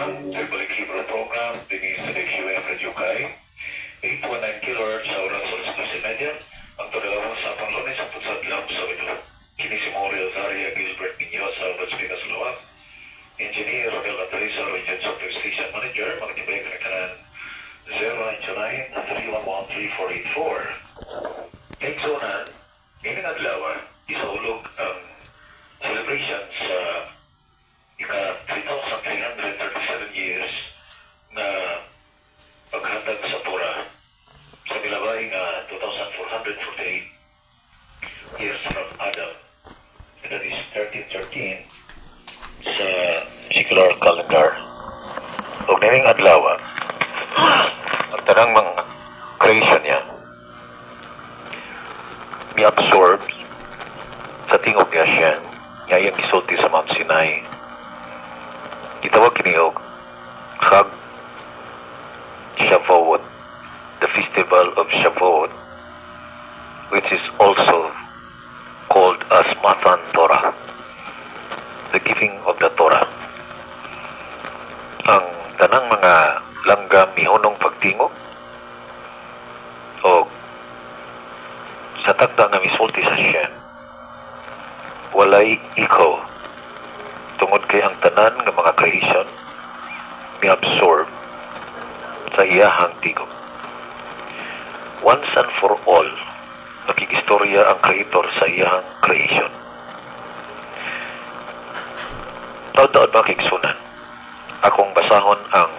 Tripoli Hebrew program, dinis sa DQM Radio Kay, 819 kHz sa oras sa media, ang tudalawang sa panglunes sa putsat lang sa ito. Kini si Mauriel Zaria Gilbert Minyo sa Oras Pinas Lawak, Engineer Rodel Atrisa, Region Software Station Manager, mga tibay ka na kanan 099-311-3484. Exonan, ngayon adlaw, isaulog ang celebration sa ika-3,337 years na paghatag sa Torah sa milabay nga 2,448 years from Adam, and that is 1313 sa secular calendar. O ngayong adlaw, ang tanang mga creation niya ni-absorb sa tingog niya siya nga iyang gisulti sa Mount Sinai. Gitawag kiniog Chag Shavuot, the festival of Shavuot, which is also called as Matan Torah, the giving of the Torah. Ang tanang mga langgam mihunong pagtingog o sa tagda nga misulti sa Shem, walay ikaw tungod kay ang tanan nga mga creation mi-absorb sa iyahang tigog. Once and for all, nakigistorya ang Creator sa iyahang creation. Taod-taod mga kigsunan, akong basahon ang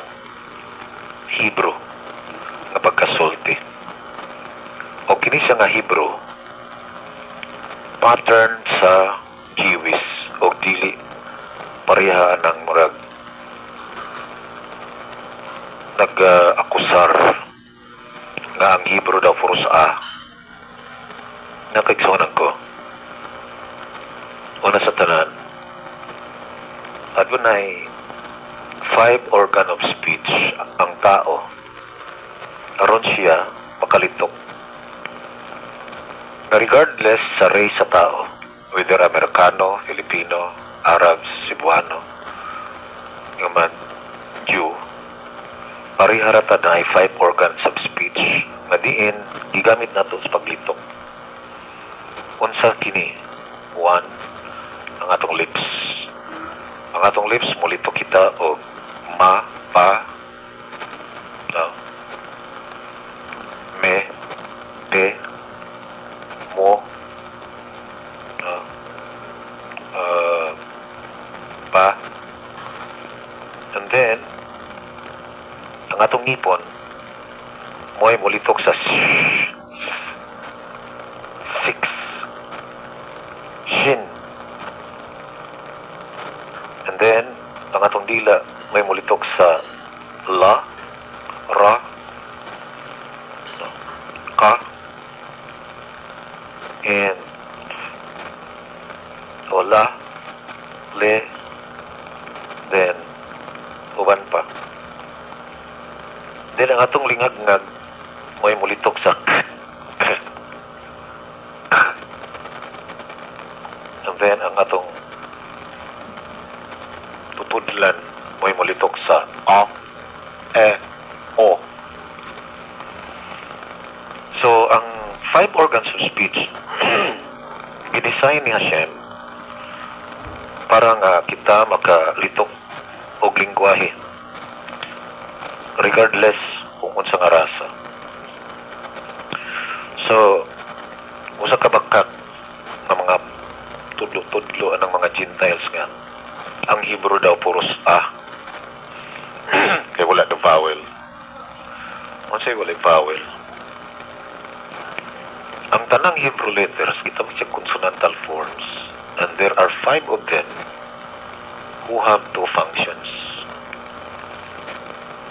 Hebrew nga pagkasulti. O kini siya nga Hebrew pattern sa Jewish o dili pareha ng murag nag-akusar nga ang Hebrew daw puro sa nakaigsunan ko una sa tanan adunay 5 organ of speech ang tao aron siya makalitok na regardless sa race sa tao, whether Amerikano, Filipino, Arabs, Cebuano, yung man, Jew, pariharata na ay 5 organs of speech na diin, gigamit nato sa paglitok. Unsa kini? 1, ang atong lips. Ang atong lips, mulito kita o ma, pa, no? Me, te, mo, pa, and then ang atong ngipon mo ay mulitok sa 6, shin, and then ang atong dila may mulitok sa la, ra, ka, and wala, le, then uban pa. Then ang atong lingag-ngag may mulitok sa and then ang atong tutudlan may mulitok sa a, e, o. So ang 5 organs of speech gidesign ni Hashem para nga kita makalitok og lingwahe regardless kung unsa nga rasa. So usa ka bakkat ng mga tudlo-tudlo anang mga Gentiles nga ang Hebrew daw puros kay wala na vowel. Unsay wala vowel? Ang tanang Hebrew letters, kita mo siya consonantal forms. And there are 5 of them who have 2 functions.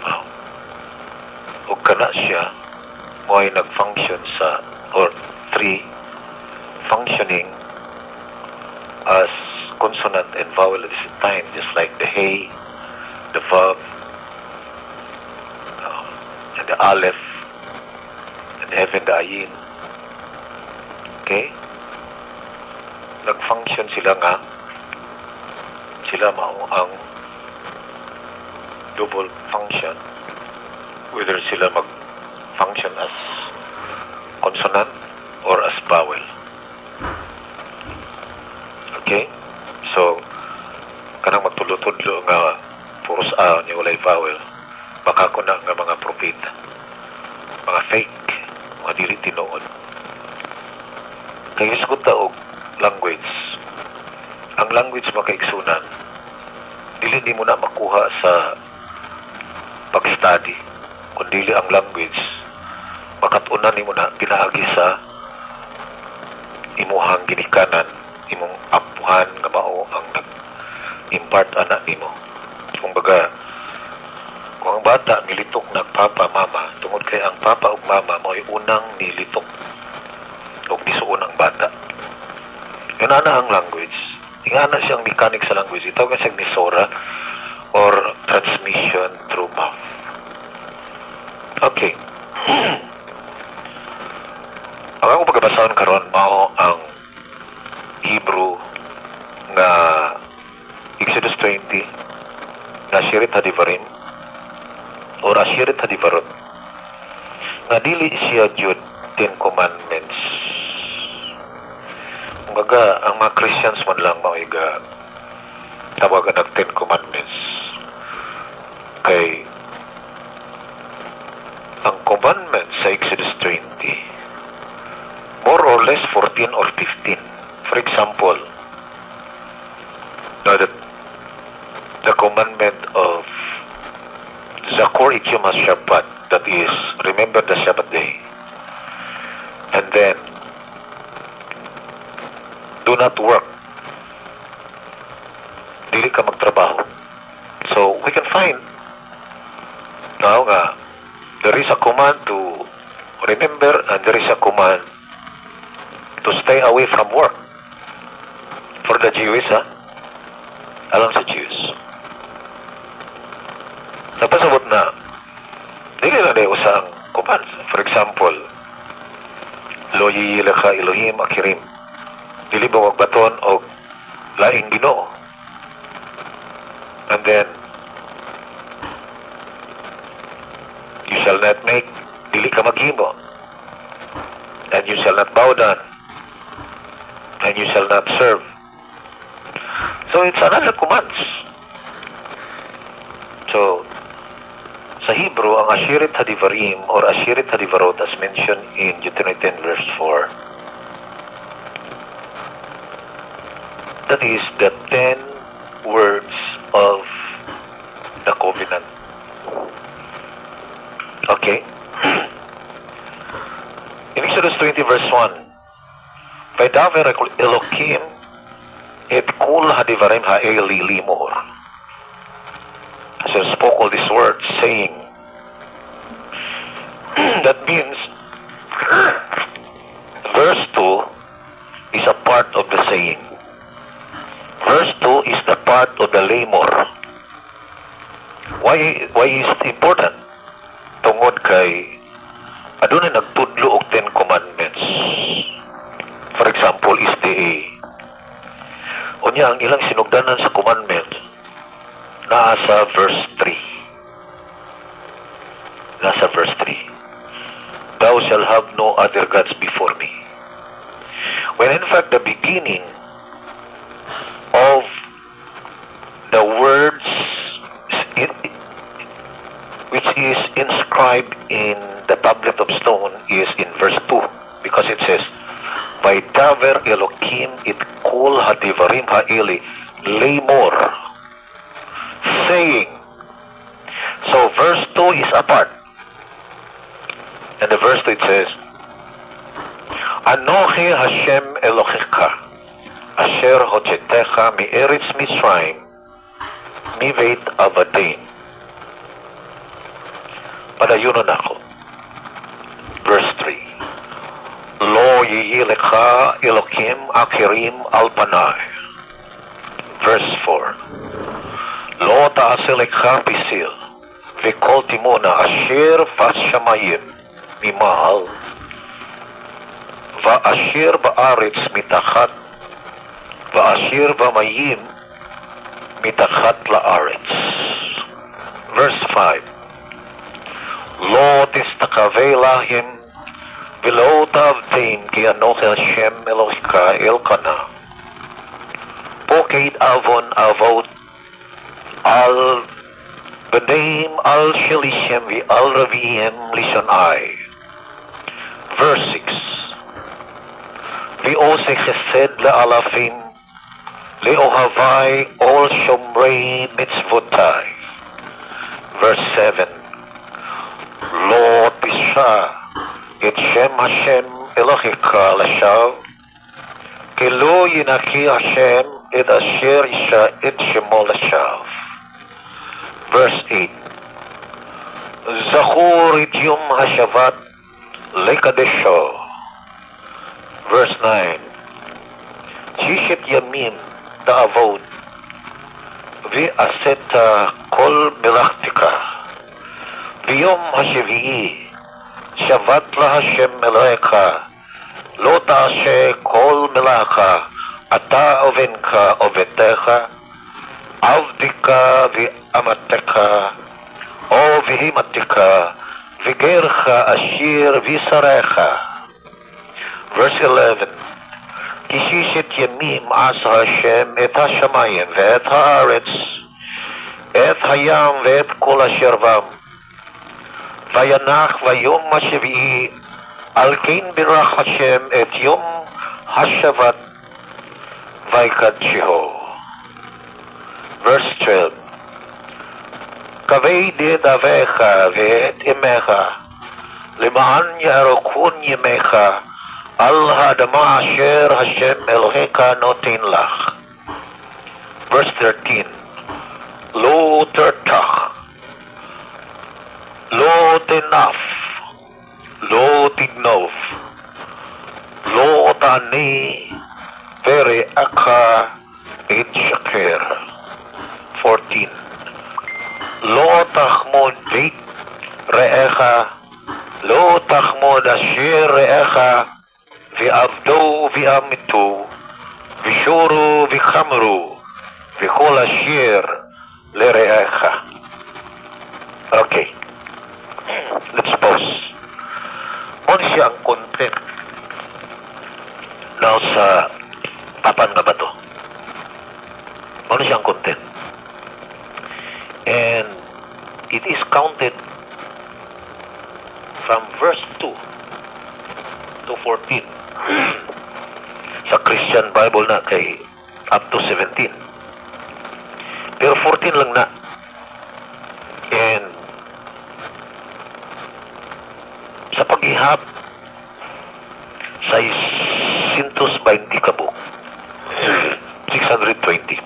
Wow. O kana siya, mo ay nag-function sa, or 3, functioning as consonant and vowel at the same time, just like the hey, the vav, and the aleph, and heaven, the ayin. Okay? Nag-function sila nga, sila mao ang double function, whether sila mag-function as consonant or as vowel. Okay? So, kanang magtudlo-tudlo nga puros A niya walay vowel, baka ko na nga mga propita, mga fake, mga dili tinuod. Kaya isgot ta og language. Ang language makaigsunan, dili di mo na makuha sa pag-study, kundi ang language makatunan ni mo na pinaagi sa imuhang ginikanan, imong apuhan nga mao ang nag-impart anak nimo. Kumbaga, kung ang bata nilitok ng papa, mama, tungod kay ang papa ug mama mo'y unang nilitok ug nisuon ang bata. Yun na ang language. Ingana siyang mechanic sa language. Ito kasi nisora or transmission through mouth. Okay. Ang akong pagkabasahon karon mao ang Hebrew nga Exodus 20 na Ashirit Hadivarim or Ashirit Hadivarot nga dili siya jud 10 commandments. Kumbaga, ang mga Christians man lang maiga tawagan ng 10 commandments. Kay ang commandments sa Exodus 20 more or less 14 or 15. For example, the commandment of Zakor Ikyum HaShabbat, that is, remember the Sabbath day. And then, do not work. Dili ka magtrabaho. So, we can find now nga, there is a command to remember and there is a command to stay away from work. For the Jews, alam sa Jews. Napasabot na, dili na dayo sa ang commands. For example, Lo yiyilaka Elohim akirim. Dili ba magbaton o laing Ginoo. And then, you shall not make, dili ka maghimo. And you shall not bow down. And you shall not serve. So it's another commands. So, sa Hebrew, ang Ashirit Hadivarim or Ashirit Hadivarot as mentioned in Deuteronomy 10 verse 4, that is the 10 words of the covenant. Okay? In Exodus 20 verse 1, Vaydaber Elohim et kol hadivarim ha'eli limor. So spoke all these words, saying, that means verse 2 is a part of the saying. Verse 2 is the part of the lemor. Why is it important? Tungod kay adunay nagtudlo og 10 commandments. For example, is the unya ang ilang sinugdanan sa commandments nasa verse 3. Nasa verse 3. Thou shalt have no other gods before me. When in fact the beginning of the words which is inscribed in the tablet of stone is in verse 2, because it says, Vaydaber Elohim it kol hadivarim ha'eli lemor, saying. So verse 2 is apart. And the verse 2 it says, Anochi Hashem Elohecha asher hochetecha mi eretz Mitzrayim mi beit avadim. Padayunon ako. Verse 3, Lo yiyilekha Elohim akirim al panay. Verse 4, Lo ta'asilekha pisil v'kol timona asher vashamayim mimahal va'asher ba'aretz mitachat va'asher ba'mayim mitachat la'aretz. Verse 5. Lo tistakave lahim below tavtein ki anoch Hashem Elohika Elkana. Poked avon avot al benaim al shelishim vi al ravihim lishonai. Verse 6. Vi ose chesed le'alafim le'ohavai ol shomrei mitzvotai. Verse 7. Lo tisha et Shem Hashem Elohika lashav ki lo yinaki Hashem et asher isha et shemo lashav. Verse 8. Zachor et yom hashavat lekadesho. Verse 9. Shishet yamim ta'avod v'aseta kol melachtika v'yom hashevi'i shavat la Hashem Eloheka lo ta'ashe kol melacha ata ovenka ovetecha avdika v'amateka o v'himatika v'gercha ashir v'sarecha. Verse 11. Kishishet yamim asa Hashem et hashamayim ve'et haaretz et hayam ve'et kol asher bam vayanach vayom hashevi'i al kein birach Hashem et yom hashavat vaykadshiho. Verse 12. Kavei de davecha ve'et imecha lema'an yarokun yemecha al hadama asher Hashem Eloheka notin lach. Verse 13. Lo tertach lo tenaf lo tignov lo tani vere akha et shaker. 14. Lo tachmod beit re'echa lo tachmod asher re'echa v'avdo v'amitu v'shoro v'chamru v'chol asher le're'echa. Okay. Let's pause. Ano siya ang content na sa papan nga ba to? Ano siya ang content? And it is counted from verse 2 to 14. Sa Christian Bible na kay up to 17. Pero 14 lang na. And sa paghihap sa 120 kabuk 620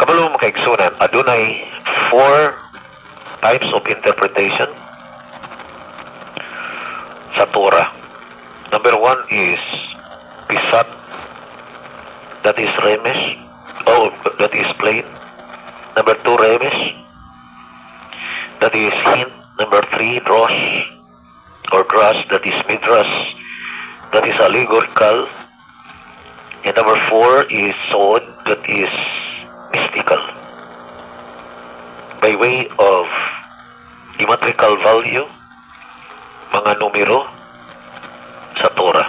kabalo mo kaigsunan adunay 4 types of interpretation sa Torah. Number 1 is pisat, that is remesh, that is plain. Number 2 remesh, that is hint. Number 3 drosh or drash, that is midrash, that is allegorical. And number 4 is sod, that is mystical, by way of geometrical value, mga numero sa Torah,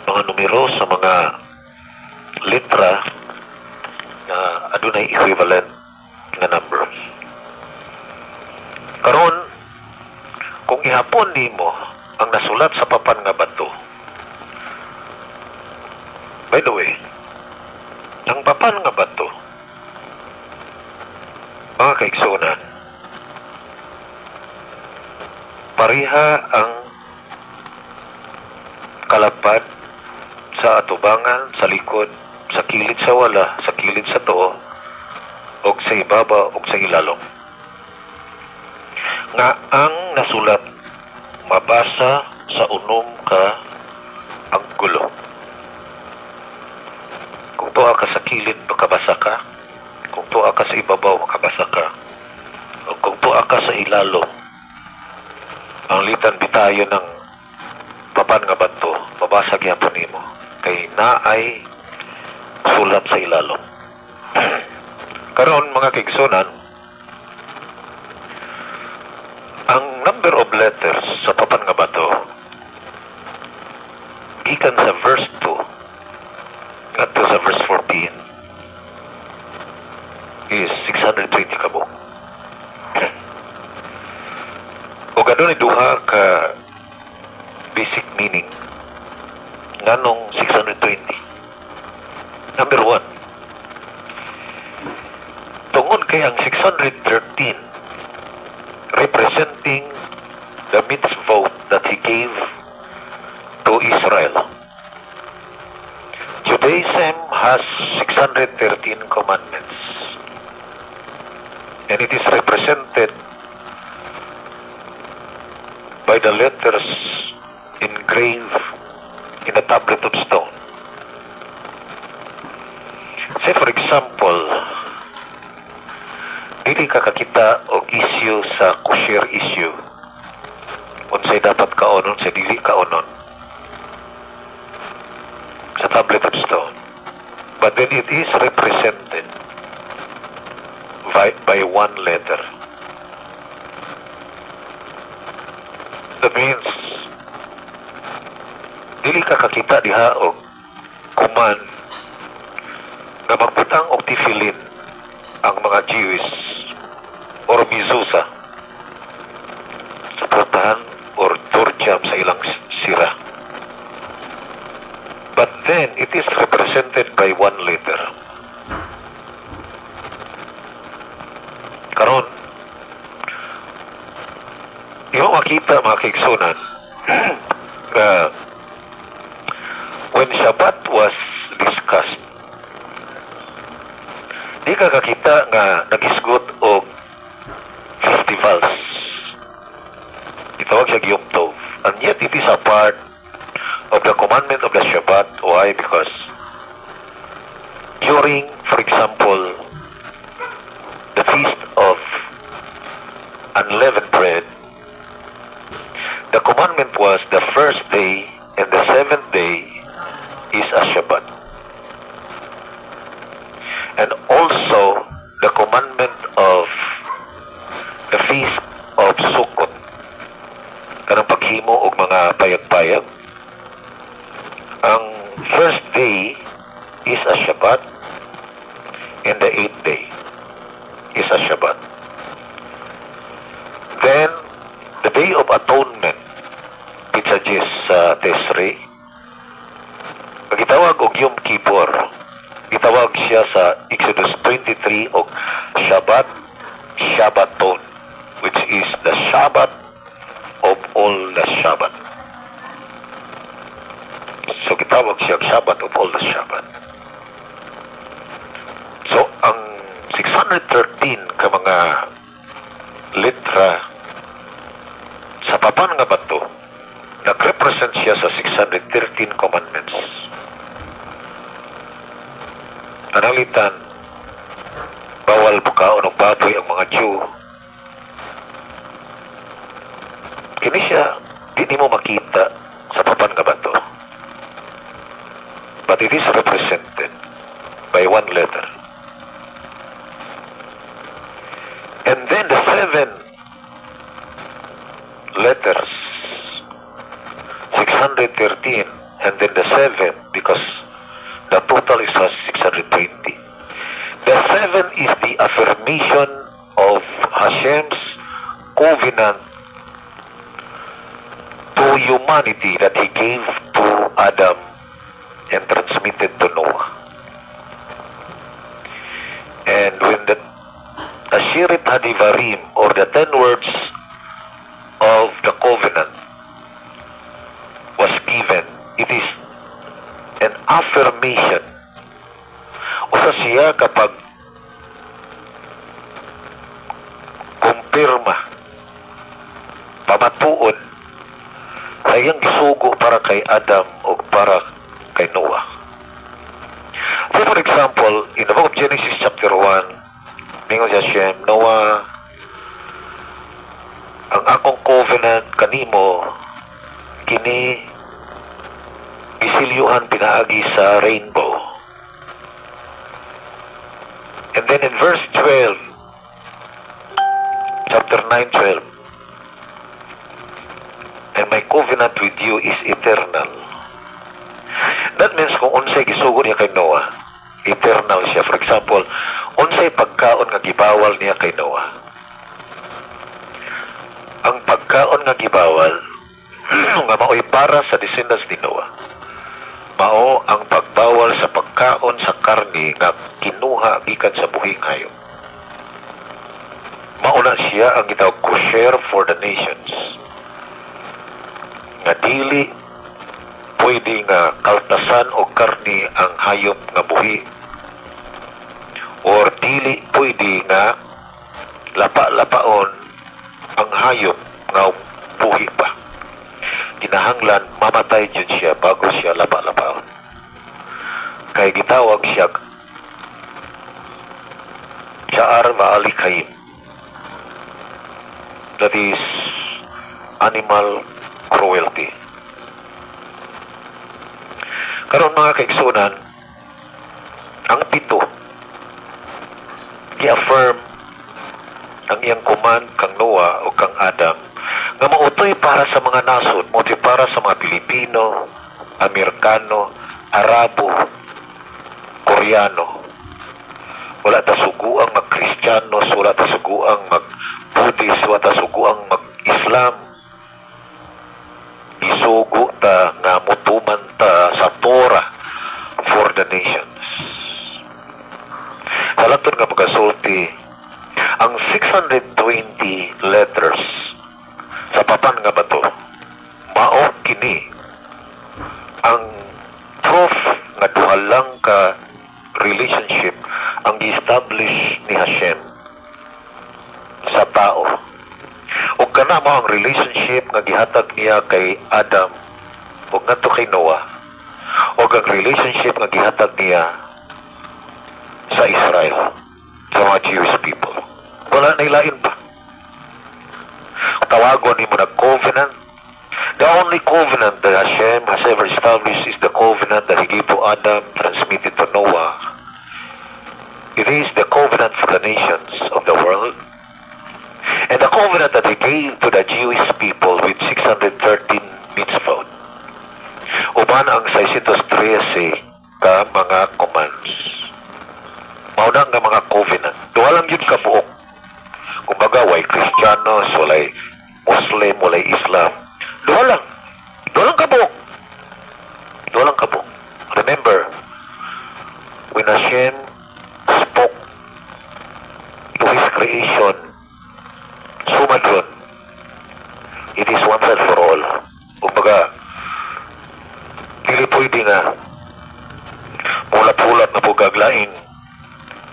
mga numero sa mga litra na adunay equivalent na number. Karon, kung ihapon nimo ang nasulat sa papan nga bato, by the way, ang papan nga bato, mga kaigsunan, pariha ang kalapad sa atubangan, sa likod, sa kilid sa wala, sa kilid sa tuo, o sa ibaba, o sa ilalong. Nga ang nasulat mabasa sa unom ka ang gulo. Kung tuwa ka sa kilid, makabasa ka. Kung tuwa ka sa ibabaw, makabasa ka. O kung tuwa ka sa ilalong, ang litan bitayo ng papan nga bato, mabasa gyapon nimo kay naay sulat sa ilalong. Karon mga kaigsunan, number of letters sa papan nga bato gikan sa verse 2 ngadto sa verse 14 is 620 kabo. O gano'n duha ka basic meaning nganong 620. Number 1, tungod kay ang 613 representing the mitzvot that he gave to Israel. Judaism has 613 commandments, and it is represented by the letters engraved in a tablet of stone. Say for example, dili ka kakita og issue sa kosher issue. Unsay dapat kaonon, sa dili kaonon. Sa tablet of stone. But then it is represented by one letter. That means, dili ka kakita diha og kuman na magbutang og tifilin ang mga Jewish or mizusa sa portahan or turjam sa ilang sira. But then, it is represented by one letter. Karon, yung makita mga kaigsunan when Shabbat was discussed, di ka kakita nga nagisgot og festivals. Itawag siya Yom Tov. And yet it is a part of the commandment of the Shabbat. Why? Because during, for example, the feast of unleavened bread, the commandment was the first day and the seventh day is a Shabbat. And also the commandment of the feast of Sukkot, kanang paghimo og mga payag-payag. Ang first day is a Shabbat and the eighth day is a Shabbat. Then the Day of Atonement, which suggests sa Tesri, pagitawag og Yom Kippur, itawag siya sa Exodus 23 og Shabbaton, which is the Shabbat of all the Shabbat. So gitawag siya Shabbat of all the Shabbat. So ang 613 ka mga litra sa papan nga bato, nag-represent siya sa 613 commandments. Nanalitan, bawal bukaon ng baboy ang mga Jew. Kini siya, di mo makita sa papan nga bato. But it is represented by one letter. And then the 7 letters, 613, and then the 7, because the total is 620. The 7 is the affirmation of Hashem's covenant to humanity that He gave to Adam and transmitted to Noah. And when the Ashirit Hadivarim, or the 10 words of the covenant, was given, it is an affirmation. Usa siya kapag kumpirma, pamatuon sa iyang gisugo para kay Adam o para kay Noah. So for example, in the book of Genesis chapter 1, mingon si Hashem, Noah, ang akong covenant kanimo kini gisilyuhan pinaagi sa rainbow. And then in verse 12, chapter 9:12, my covenant with you is eternal. That means kung unsay gisugod niya kay Noah, eternal siya. For example, unsay pagkaon nga gibawal niya kay Noah. Ang pagkaon nga gibawal nga mao'y para sa descendants ni Noah. Mao ang pagbawal sa pagkaon sa karni nga kinuha gikan sa buhing hayop. Mauna siya ang gitawag kosher for the nations. Nga dili pwede nga kaltasan o karni ang hayop nga buhi, or dili pwede nga lapa-lapaon ang hayop nga buhi pa. Kinahanglan mamatay dyan siya bago siya lapa-lapaon. Kaya gitawag siya Sha'ar Ma'alikhaim. That is animal cruelty. Karon mga kaigsunan, ang pito i-affirm ang iyang command kang Noah o kang Adam nga mautoy para sa mga nasod, mautoy para sa mga Pilipino, Amerikano, Arabo, Koreano. Wala ta suguang mag-Kristiyanos, wala ta suguang mag-Buddhist, wala ta suguang mag-Islam. Isugo ta nga mutuman ta sa Torah for the nations. Sa latod nga pagkasulti, ang 620 letters sa papan nga bato, mao kini ang proof nga duha lang ka relationship ang gi-establish ni Hashem sa tao. O kana mo ang relationship nga gihatag niya kay Adam o ngadto kay Noah, o ang relationship nga gihatag niya sa Israel, sa mga Jewish people. Wala na ilain pa. Tawagon ni mo na covenant. The only covenant that Hashem has ever established is the covenant that He gave to Adam, transmitted to Noah. It is the covenant for the nations of the world. And the covenant that He gave to the Jewish people with 613 mitzvot. Uban ang 613 ka mga commands. Mauna nga mga covenant. Duwalang yun ka buok. Kumbaga, walay Kristiyanos, walay Muslim, walay Islam. Duwalang. Duwalang ka buok. Duwalang ka buok. Remember, when Hashem spoke to His creation, sumadron, it is once and for all. Kumbaga, dili pwede nga mulat-hulat na po gaglain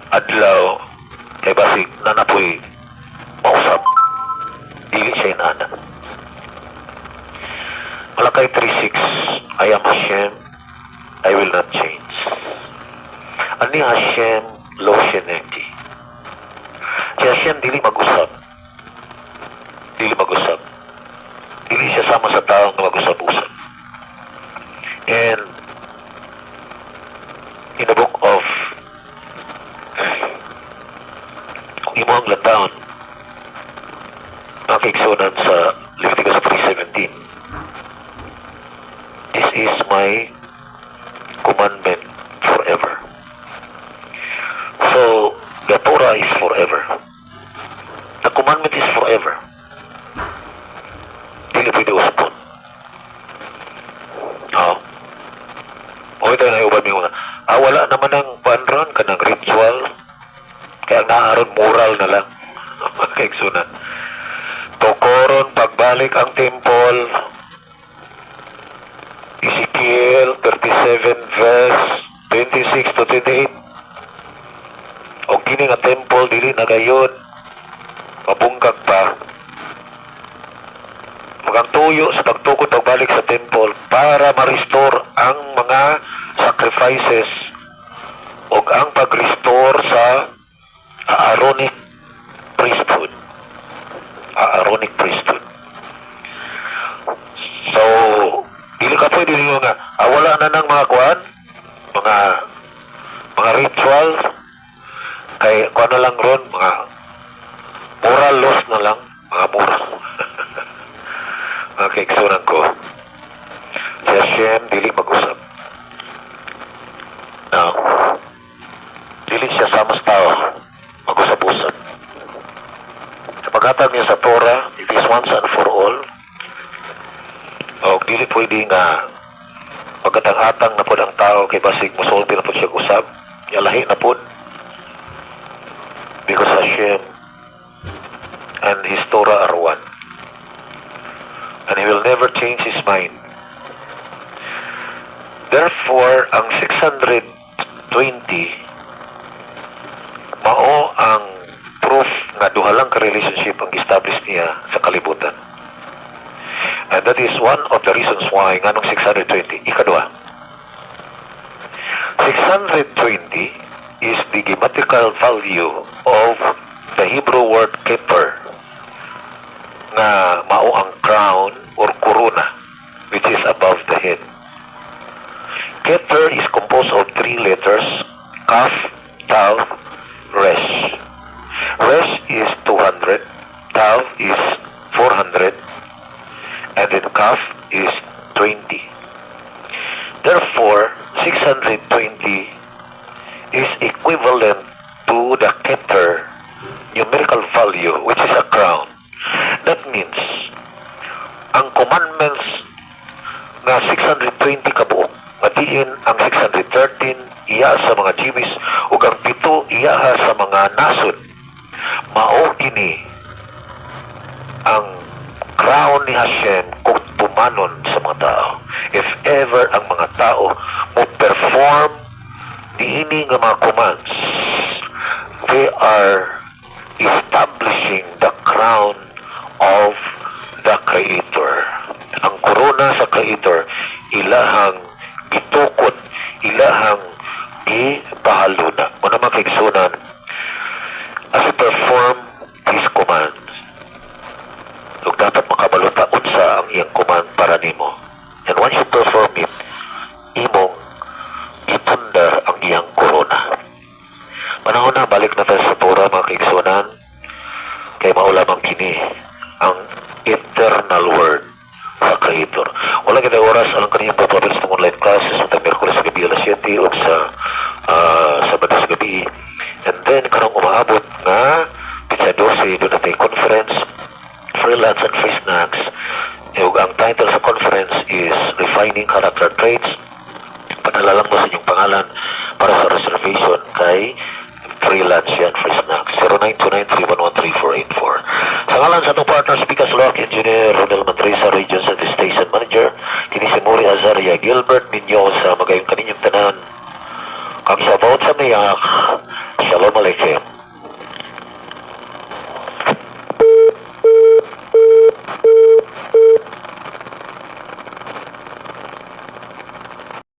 adlaw kay basig na napoy mausap. Dili siya inana. Malakay 3:6, I am Hashem, I will not change. Ani Hashem lo sheneti. Si Hashem dili mag-usap. Dili mag-usap. Dili siya sama sa taong na mag-usap-usap. And in the book of kung imo ang landahon ang kaigsunan sa Leviticus 3:17, this is my commandment forever. So the Torah is forever. The commandment is forever. Dili pwede usapon. O ito na iubad mo nga. Wala naman ang panron ka ng ritual. Kaya naaron moral na lang. Kaigsunan. Tukoron pagbalik ang temple. Ezekiel 37 verse 26 to 28. O kini nga temple dili na gayon. Mabunggag pa. Magang tuyo sa pagtukod pagbalik sa temple para ma-restore ang mga sacrifices o ang pag-restore sa Aaronic priesthood. Aaronic priesthood. So, dili ka pwede nyo nga, wala na ng mga kuwan, mga ritual, kay kuwan na lang ron, mga moral laws na lang, mga moral. Ang kaigsunan ko, si Hashem dili mag-usap. Now, dili siya sa mas tao mag-usap-usap. Sa paghatag niya sa Torah, it is once and for all. O dili pwede nga pagkatang-atang na po ang tao kay basig musulti na po siya usap. Yalahi na po. Because Hashem and His Torah are one. And He will never change His mind. Therefore, ang 620 mao ang proof nga duha lang ka relationship ang establish niya sa kalibutan. And that is one of the reasons why nganong 620. Ikadua, 620 is the grammatical value of the Hebrew word keter nga mao ang crown or corona which is above the head. Keter is composed of 3 letters: Kaf, Tav, Resh. Resh is 200, Tav is 400, and then Kaf is 20. Therefore, 620 is equivalent to the Keter numerical value, which is a crown. That means, ang commandments na 620 kabuok, matiin ang 613 iya sa mga Jews ug ang 7 iya sa mga nasod. Mao kini ang crown ni Hashem kung tumanon sa mga tao. If ever ang mga tao mo perform diini nga mga commands, they are establishing the crown of the Creator. Ang korona sa Creator, ilahang gitukod, ilahang gipahaluna. Muna mga kaigsunan, as you perform His commands, ug dapat makabaluta unsa ang iyang command para nimo. And once you perform it, imong ipundar ang iyang korona. Panahon na, balik na tayo sa Torah, mga kaigsunan, kay maulamang kini ang eternal word sa Creator. Wala kita oras alang kaniyang tutorials ng online classes sa Merkulis sa gabi alas 7 o sa Sabado sa gabi. And then, karong umaabot na Pizza 12, doon natin conference, freelance and free snacks. Yung ang title sa conference is Refining Character Traits. Padala lang mo sa inyong pangalan para sa reservation kay freelance yan, free snacks. 0929-311-3484. Sa ngalan sa itong partner, Speakers Lock, Engineer Ronel Mandresa, Regions and Station Manager, kini si Muri Azaria Gilbert ninyo sa magayong kaninyong tanan. Kang sa bawat sa miyak, Shalom Aleichem.